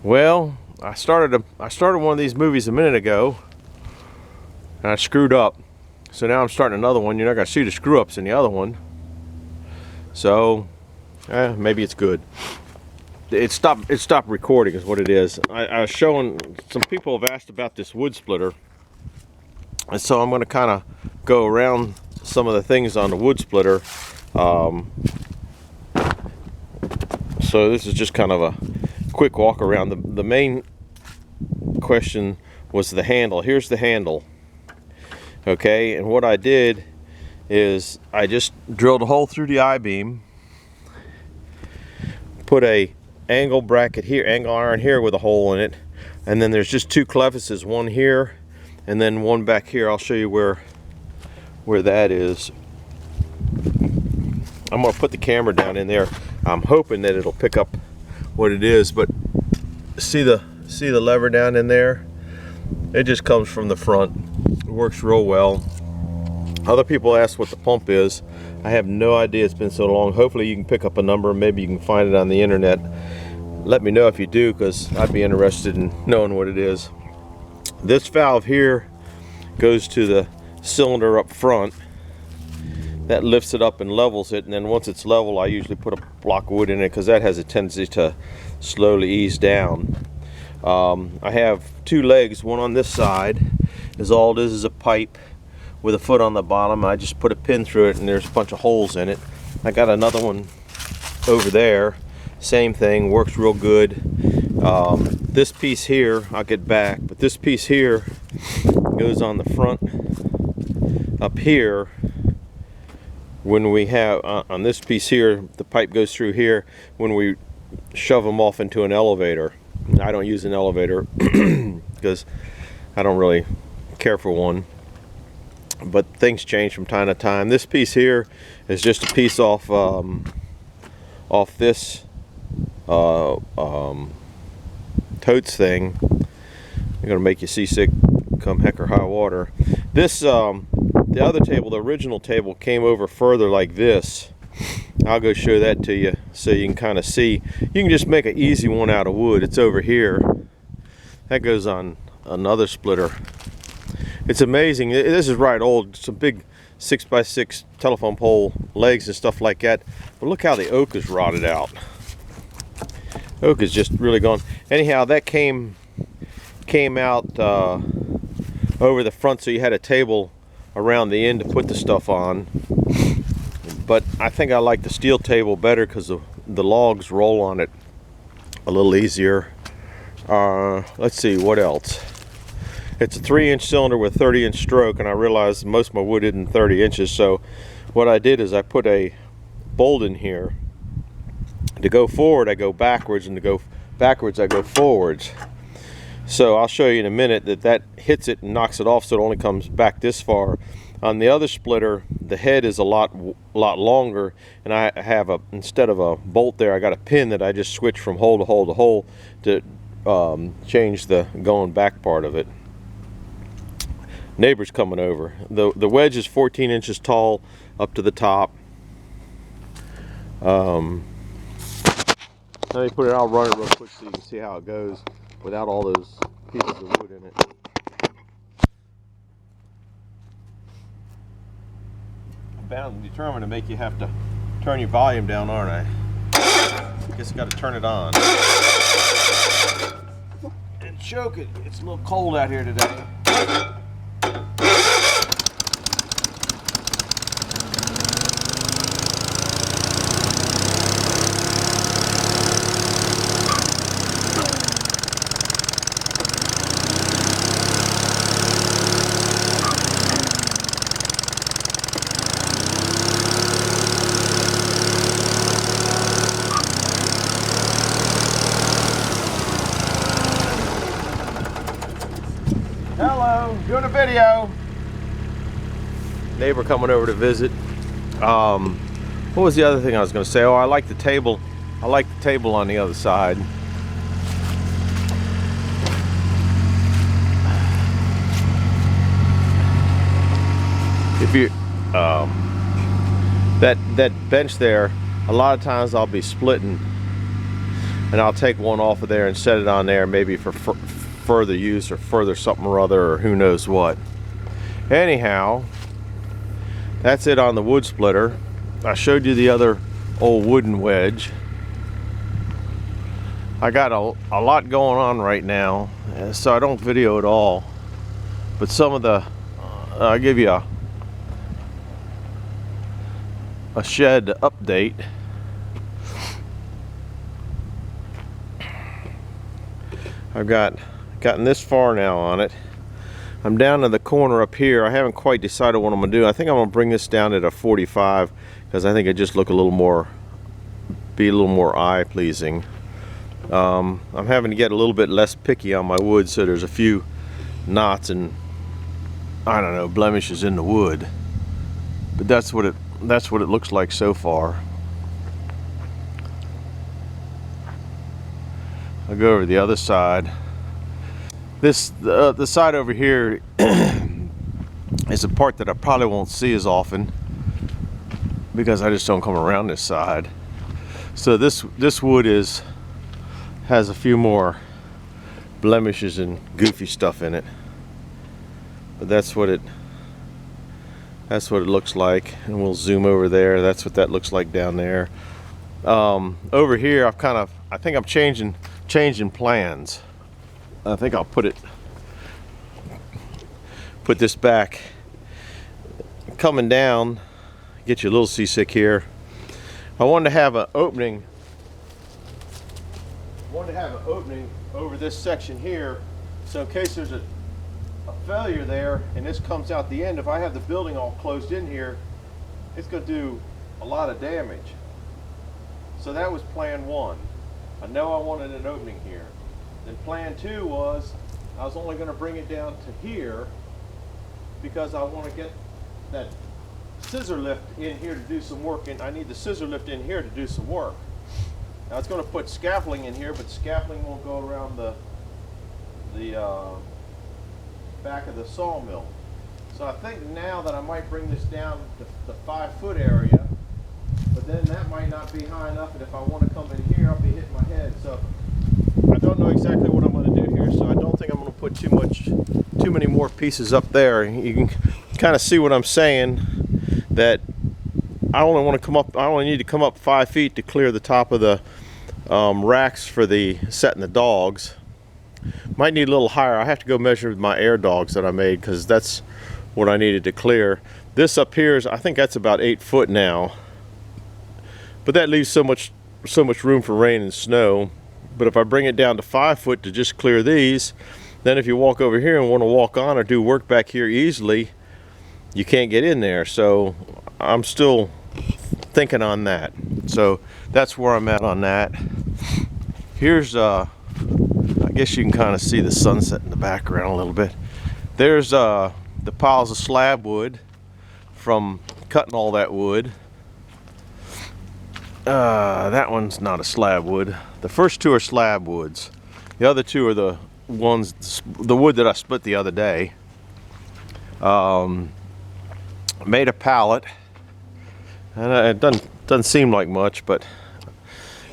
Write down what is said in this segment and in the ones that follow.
Well, I started one of these movies a minute ago, and I screwed up. So now I'm starting another one. You're not gonna see the screw ups in the other one. So, maybe it's good. It stopped recording is what it is. I was showing, some people have asked about this wood splitter, and so I'm going to kind of go around some of the things on the wood splitter. So this is just kind of a quick walk around. The main question was the handle. Here's the handle. Okay, and what I did is I just drilled a hole through the I-beam, put a angle bracket here, angle iron here with a hole in it, and then there's just two clevises, one here and then one back here. I'll show you where that is. I'm gonna put the camera down in there. I'm hoping that it'll pick up what it is, but see the lever down in there? It just comes from the front. It works real well. Other people ask what the pump is. I have no idea, it's been so long. Hopefully you can pick up a number, maybe you can find it on the internet. Let me know if you do, because I'd be interested in knowing what it is. This valve here goes to the cylinder up front. That lifts it up and levels it, and then once it's level, I usually put a block of wood in it because that has a tendency to slowly ease down. I have two legs, one on this side. All it is a pipe with a foot on the bottom. I just put a pin through it and there's a bunch of holes in it. I got another one over there, same thing, works real good. This piece here, I'll get back, but this piece here goes on the front up here. When we have, on this piece here, the pipe goes through here when we shove them off into an elevator. I don't use an elevator because I don't really care for one. But things change from time to time. This piece here is just a piece off this totes thing. I'm gonna make you seasick come heck or high water. This the other table, the original table, came over further like this. I'll go show that to you so you can kind of see. You can just make an easy one out of wood. It's over here. That goes on another splitter. It's amazing. This is right old. Some big 6x6 telephone pole legs and stuff like that. But look how the oak is rotted out. Oak is just really gone. Anyhow, that came out over the front, so you had a table around the end to put the stuff on. But I think I like the steel table better because the logs roll on it a little easier. Let's see, what else? It's a 3-inch cylinder with 30-inch stroke, and I realized most of my wood isn't 30 inches, so what I did is I put a bolt in here. To go forward, I go backwards, and to go backwards, I go forwards. So I'll show you in a minute that hits it and knocks it off, so it only comes back this far. On the other splitter, the head is a lot longer, and I have instead of a bolt there, I got a pin that I just switch from hole to hole to hole to change the going back part of it. Neighbor's coming over. The wedge is 14 inches tall up to the top. Let me put it, I'll run it real quick so you can see how it goes without all those pieces of wood in it. I'm bound and determined to make you have to turn your volume down, aren't I? I guess I got to turn it on. And choke it. It's a little cold out here today. Hello, doing a video. Neighbor coming over to visit. What was the other thing I was going to say? Oh, I like the table. I like the table on the other side. If you that bench there, a lot of times I'll be splitting and I'll take one off of there and set it on there, maybe for further use or further something or other, or who knows what. Anyhow, that's it on the wood splitter. I showed you the other old wooden wedge. I got a lot going on right now, so I don't video it all, but some of the I'll give you a shed update. I've gotten this far now on it. I'm down to the corner up here. I haven't quite decided what I'm gonna do. I think I'm gonna bring this down at a 45 because I think it just look be a little more eye pleasing. I'm having to get a little bit less picky on my wood, so there's a few knots and, I don't know, blemishes in the wood, but that's what it looks like so far. I'll go over the other side. The side over here is a part that I probably won't see as often because I just don't come around this side. So this wood has a few more blemishes and goofy stuff in it, but that's what it looks like. And we'll zoom over there. That's what that looks like down there. Over here, I think I'm changing plans. I think I'll put this back. Coming down, get you a little seasick here. I wanted to have an opening. Over this section here, so in case there's a failure there and this comes out the end, if I have the building all closed in here, it's going to do a lot of damage. So that was plan one. I know I wanted an opening here. Then plan two was I was only going to bring it down to here because I want to get that scissor lift in here to do some work, and I need the scissor lift in here to do some work. Now I was going to put scaffolding in here, but scaffolding won't go around the back of the sawmill. So I think now that I might bring this down to the 5-foot area, but then that might not be high enough, and if I want to come in here, I'll be hitting my head. So I don't know exactly what I'm going to do here, so I don't think I'm going to put too many more pieces up there. You can kind of see what I'm saying, that I only need to come up 5 feet to clear the top of the racks for the setting the dogs. Might need a little higher. I have to go measure my air dogs that I made because that's what I needed to clear. This up here is, I think that's about 8 foot now, but that leaves so much room for rain and snow. But if I bring it down to 5 foot to just clear these, then if you walk over here and want to walk on or do work back here easily, you can't get in there. So I'm still thinking on that. So that's where I'm at on that. Here's I guess you can kind of see the sunset in the background a little bit. There's the piles of slab wood from cutting all that wood. That one's not a slab wood. The first two are slab woods. The other two are the wood that I split the other day. Made a pallet, and it doesn't seem like much, but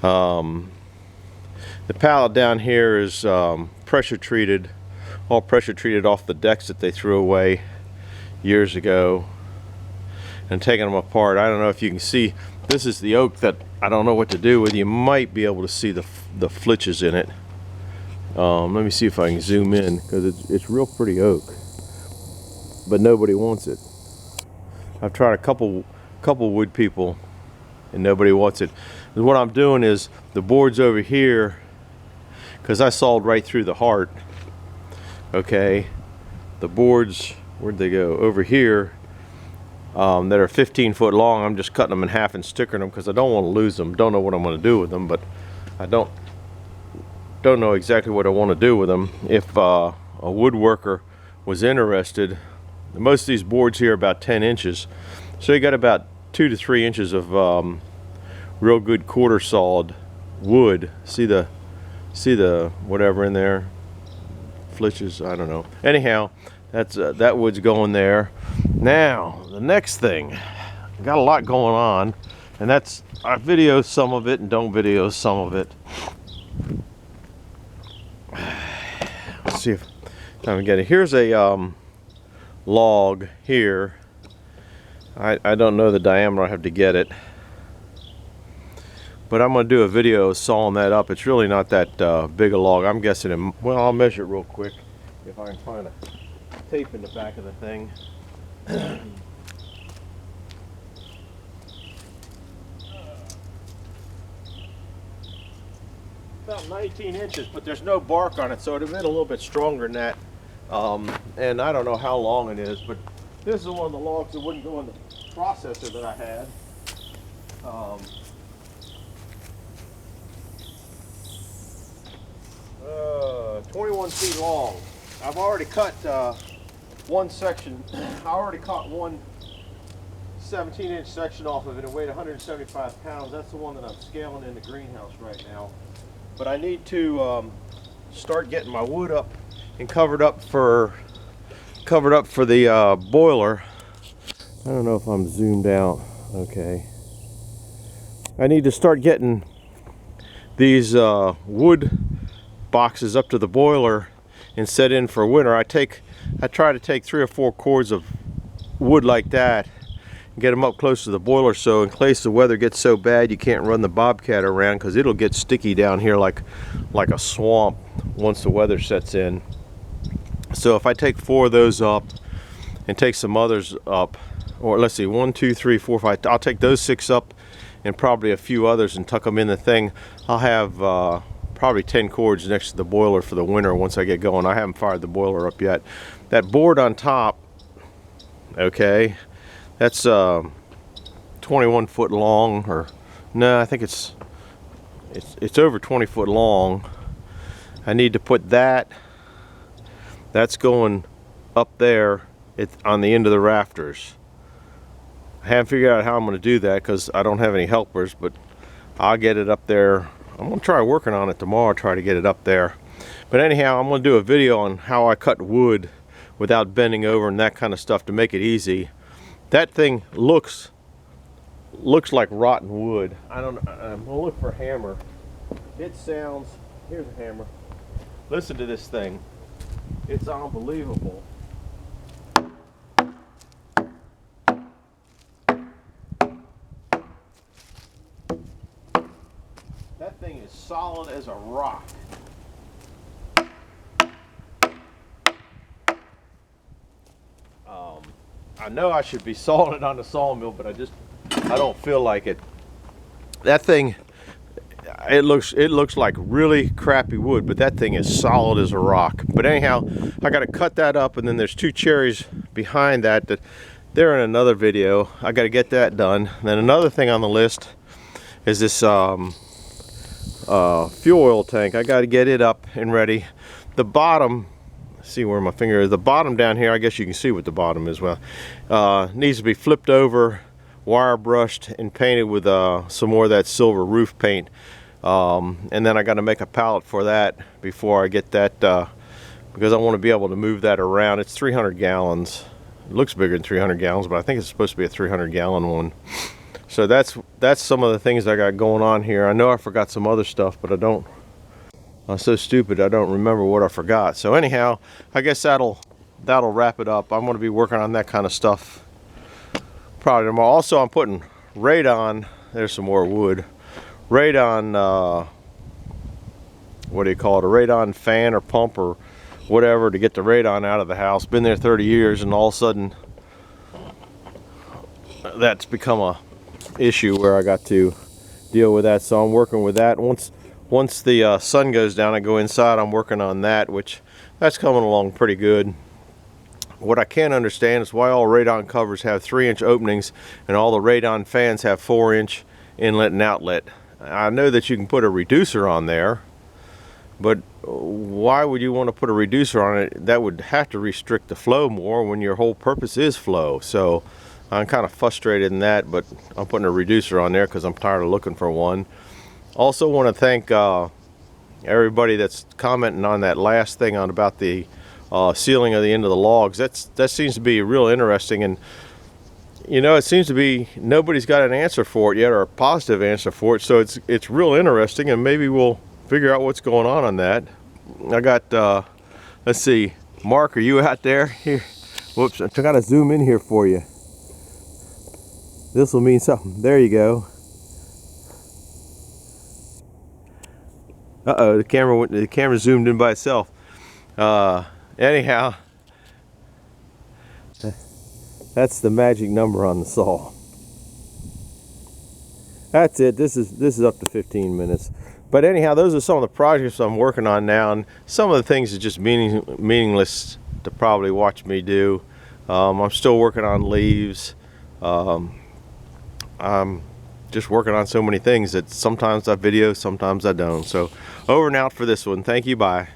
the pallet down here is pressure treated, all pressure treated off the decks that they threw away years ago, and taking them apart. I don't know if you can see, this is the oak that I don't know what to do with. You might be able to see the flitches in it. Let me see if I can zoom in, because it's real pretty oak, but nobody wants it. I've tried a couple wood people and nobody wants it. And what I'm doing is the boards over here, because I sawed right through the heart. Okay, the boards, where'd they go? Over here, that are 15 foot long. I'm just cutting them in half and stickering them because I don't want to lose them. Don't know what I'm going to do with them, but I don't know exactly what I want to do with them. If a woodworker was interested, most of these boards here are about 10 inches, so you got about 2 to 3 inches of real good quarter sawed wood. See the whatever in there, flitches, I don't know. Anyhow, that's that wood's going there. Now the next thing, I got a lot going on, and that's I video some of it and don't video some of it. Let's see if I can get it. Here's a log here. I don't know the diameter. I have to get it, but I'm going to do a video sawing that up. It's really not that big a log. I'm guessing well, I'll measure it real quick if I can find a tape in the back of the thing. About 19 inches, but there's no bark on it, so it'd have been a little bit stronger than that. And I don't know how long it is, but this is one of the logs that wouldn't go in the processor that I had. 21 feet long. I've already cut one section. I already cut one 17-inch section off of it. It weighed 175 pounds. That's the one that I'm scaling in the greenhouse right now. But I need to start getting my wood up and covered up for the boiler. I don't know if I'm zoomed out. Okay. I need to start getting these wood boxes up to the boiler and set in for winter. I try to take 3 or 4 cords of wood like that and get them up close to the boiler, so in case the weather gets so bad you can't run the bobcat around, because it'll get sticky down here like a swamp once the weather sets in. So if I take 4 of those up and take some others up, or let's see, 1, 2, 3, 4, 5, I'll take those 6 up and probably a few others and tuck them in the thing. I'll have probably 10 cords next to the boiler for the winter once I get going. I haven't fired the boiler up yet. That board on top, okay, that's 21 foot long, or no, I think it's over 20 foot long. I need to put that's going up there on the end of the rafters. I haven't figured out how I'm going to do that because I don't have any helpers, but I'll get it up there. I'm going to try working on it tomorrow, try to get it up there. But anyhow, I'm going to do a video on how I cut wood without bending over and that kind of stuff to make it easy. That thing looks like rotten wood. I'm going to look for a hammer. It sounds, here's a hammer. Listen to this thing. It's unbelievable. That thing is solid as a rock. I know I should be sawing it on the sawmill, but I don't feel like it. That thing, it looks like really crappy wood, but that thing is solid as a rock. But anyhow, I got to cut that up, and then there's 2 cherries behind that they're in another video. I got to get that done. And then another thing on the list is this fuel oil tank. I got to get it up and ready. The bottom, see where my finger is, the bottom down here, I guess you can see what the bottom is, well, needs to be flipped over, wire brushed, and painted with some more of that silver roof paint. And then I got to make a pallet for that before I get that, because I want to be able to move that around. It's 300 gallons. It looks bigger than 300 gallons, but I think it's supposed to be a 300 gallon one. So that's some of the things I got going on here. I know I forgot some other stuff, but I don't. I'm so stupid I don't remember what I forgot. So anyhow, I guess that'll wrap it up. I'm going to be working on that kind of stuff probably tomorrow. Also, I'm putting radon. There's some more wood. Radon. What do you call it? A radon fan or pump or whatever to get the radon out of the house. Been there 30 years, and all of a sudden that's become a issue where I got to deal with that. So I'm working with that. Once the sun goes down, I go inside. I'm working on that, which that's coming along pretty good. What I can't understand is why all radon covers have 3-inch openings and all the radon fans have 4-inch inlet and outlet. I know that you can put a reducer on there, but why would you want to put a reducer on it? That would have to restrict the flow more when your whole purpose is flow. So I'm kind of frustrated in that, but I'm putting a reducer on there because I'm tired of looking for one. Also want to thank everybody that's commenting on that last thing on about the sealing of the end of the logs. That seems to be real interesting, and you know, it seems to be nobody's got an answer for it yet, or a positive answer for it. So it's real interesting, and maybe we'll figure out what's going on that. I got, let's see, Mark, are you out there? Here, whoops, I gotta zoom in here for you. This will mean something. There you go. Uh-oh, the camera zoomed in by itself. Anyhow, that's the magic number on the saw. That's it. This is up to 15 minutes. But anyhow, those are some of the projects I'm working on now, and some of the things are just meaningless to probably watch me do. I'm still working on leaves. I'm just working on so many things that sometimes I video, sometimes I don't. So over and out for this one. Thank you. Bye.